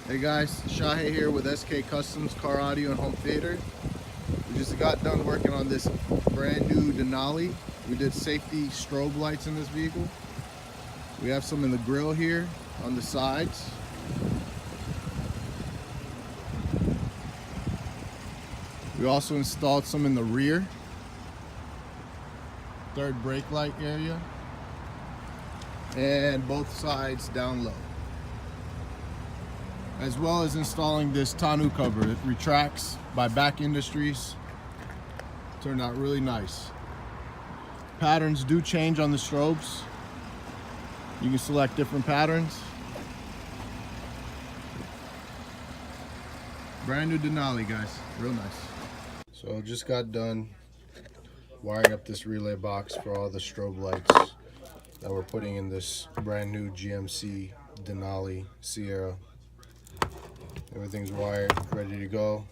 Hey guys, Shahe here with SK Customs Car Audio and Home Theater. We just got done working on this brand new Denali. We did safety strobe lights in this vehicle. We have some in the grille here on the sides. We also installed some in the rear, third brake light area, and both sides down low. As well as installing this tonneau cover. It retracts by Back Industries. Turned out really nice. Patterns do change on the strobes. You can select different patterns. Brand new Denali, guys, real nice. So just got done wiring up this relay box for all the strobe lights that we're putting in this brand new GMC Denali Sierra. Everything's wired, ready to go.